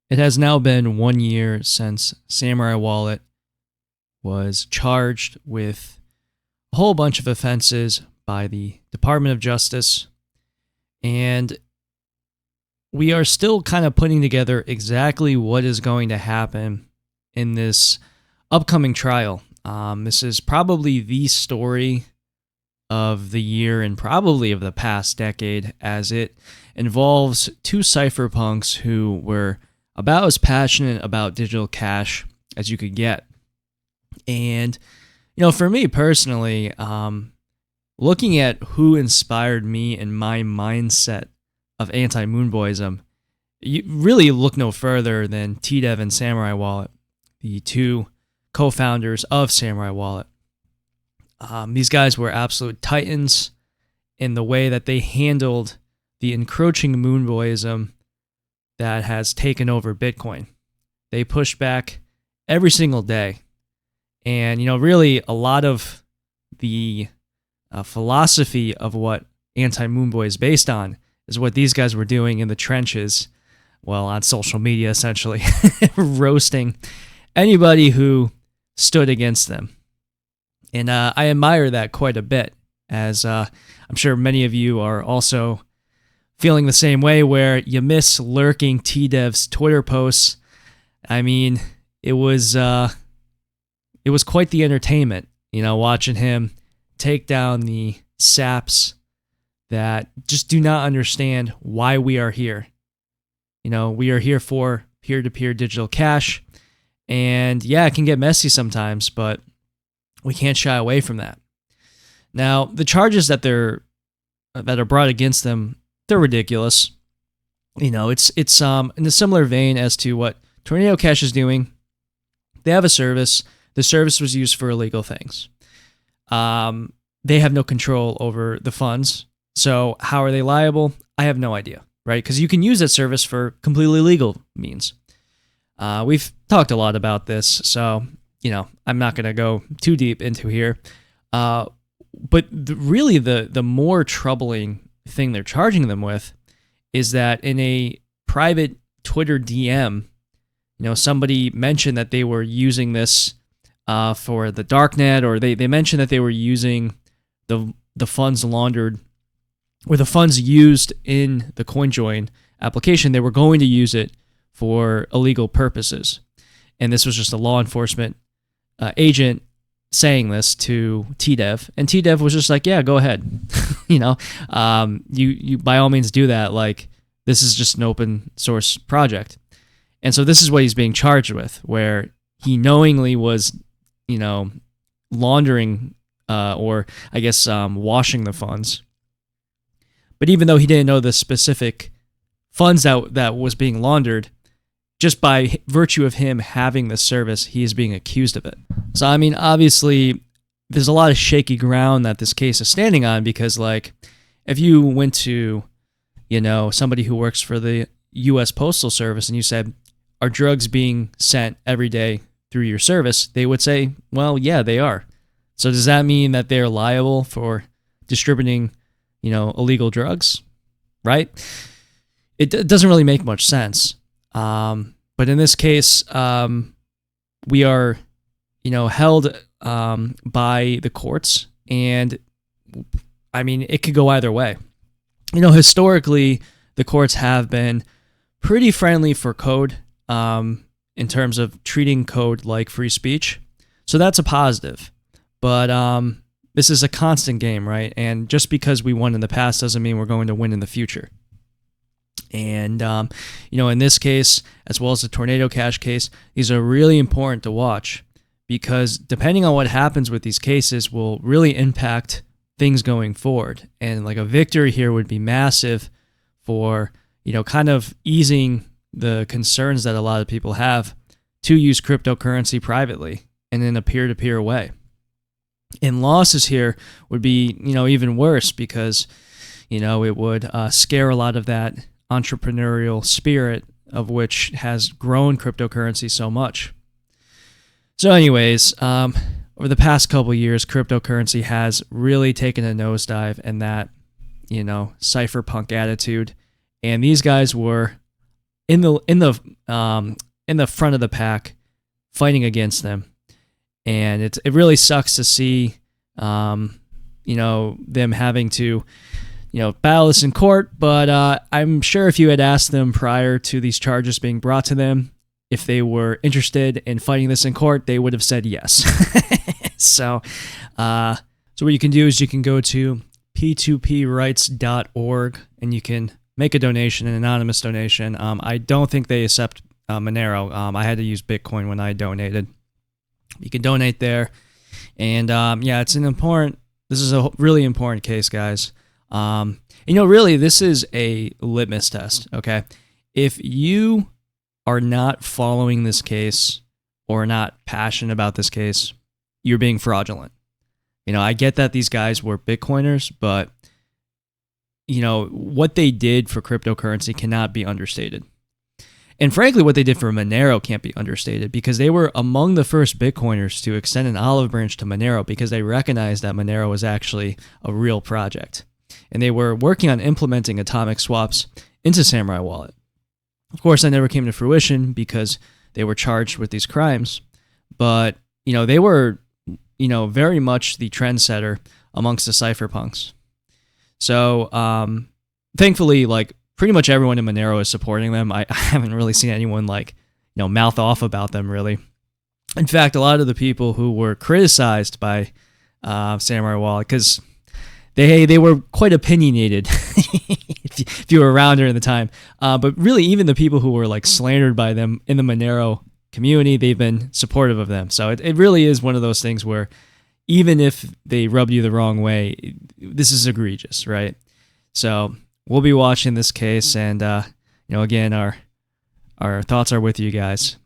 It has now been 1 year since Samourai Wallet was charged with a whole bunch of offenses by the Department of Justice, and we are still kind of putting together exactly what is going to happen in this upcoming trial. This is probably the story of the year and probably of the past decade, as it involves two cypherpunks who were about as passionate about digital cash as you could get. And, for me personally, looking at who inspired me and my mindset of Anti Moonboyism, you really look no further than T-Dev and Samourai Wallet, the two co-founders of Samourai Wallet. These guys were absolute titans in the way that they handled the encroaching Moonboyism that has taken over Bitcoin. They pushed back every single day. And, really a lot of the philosophy of what Anti Moonboy is based on is what these guys were doing in the trenches, well, on social media, essentially, roasting anybody who stood against them. And I admire that quite a bit, as I'm sure many of you are also feeling the same way, where you miss lurking T-Dev's Twitter posts. I mean, it was quite the entertainment, watching him take down the saps that just do not understand why we are here. We are here for peer-to-peer digital cash, and yeah, it can get messy sometimes, but we can't shy away from that. Now, the charges that are brought against them, they're ridiculous. It's in a similar vein as to what Tornado Cash is doing. They have a service. The service was used for illegal things. They have no control over the funds. So how are they liable? I have no idea, right? Because you can use that service for completely legal means. We've talked a lot about this, so I'm not going to go too deep into here. But really the more troubling thing they're charging them with is that in a private Twitter DM, somebody mentioned that they were using this for the darknet, or they mentioned that they were using the funds laundered, or the funds used in the CoinJoin application. They were going to use it for illegal purposes, and this was just a law enforcement agent saying this to T-Dev, and T-Dev was just like, yeah, go ahead. You by all means do that. Like, this is just an open source project. And so this is what he's being charged with, where he knowingly was, laundering, or I guess washing the funds. But even though he didn't know the specific funds that was being laundered, just by virtue of him having the service, he is being accused of it. So, I mean, obviously, there's a lot of shaky ground that this case is standing on, because, like, if you went to, somebody who works for the U.S. Postal Service and you said, are drugs being sent every day through your service? They would say, well, yeah, they are. So does that mean that they're liable for distributing, illegal drugs? Right? It doesn't really make much sense. But in this case, we are, held by the courts, and I mean, it could go either way. Historically, the courts have been pretty friendly for code, in terms of treating code like free speech. So that's a positive. But this is a constant game, right? And just because we won in the past doesn't mean we're going to win in the future. And, in this case, as well as the Tornado Cash case, these are really important to watch, because depending on what happens with these cases will really impact things going forward. And like a victory here would be massive for, kind of easing the concerns that a lot of people have to use cryptocurrency privately and in a peer-to-peer way. And losses here would be, even worse, because, it would scare a lot of that entrepreneurial spirit of which has grown cryptocurrency so much. So anyways, over the past couple of years, cryptocurrency has really taken a nosedive in that, cypherpunk attitude. And these guys were in the front of the pack, fighting against them, and it really sucks to see them having to battle this in court. But I'm sure if you had asked them prior to these charges being brought to them if they were interested in fighting this in court, they would have said yes. So what you can do is you can go to p2prights.org and you can make a donation, an anonymous donation. I don't think they accept Monero. I had to use Bitcoin when I donated. You can donate there. And this is a really important case, guys. Really, this is a litmus test, okay? If you are not following this case or not passionate about this case, you're being fraudulent. I get that these guys were Bitcoiners, but what they did for cryptocurrency cannot be understated. And frankly, what they did for Monero can't be understated, because they were among the first Bitcoiners to extend an olive branch to Monero because they recognized that Monero was actually a real project. And they were working on implementing atomic swaps into Samourai Wallet. Of course, that never came to fruition because they were charged with these crimes. But, they were, very much the trendsetter amongst the cypherpunks. So, thankfully, pretty much everyone in Monero is supporting them. I haven't really seen anyone mouth off about them, really. In fact, a lot of the people who were criticized by Samourai Wallet, because they were quite opinionated if you were around during the time. But really, even the people who were slandered by them in the Monero community, they've been supportive of them. So it really is one of those things where even if they rub you the wrong way, this is egregious, right? So we'll be watching this case, and again, our thoughts are with you guys.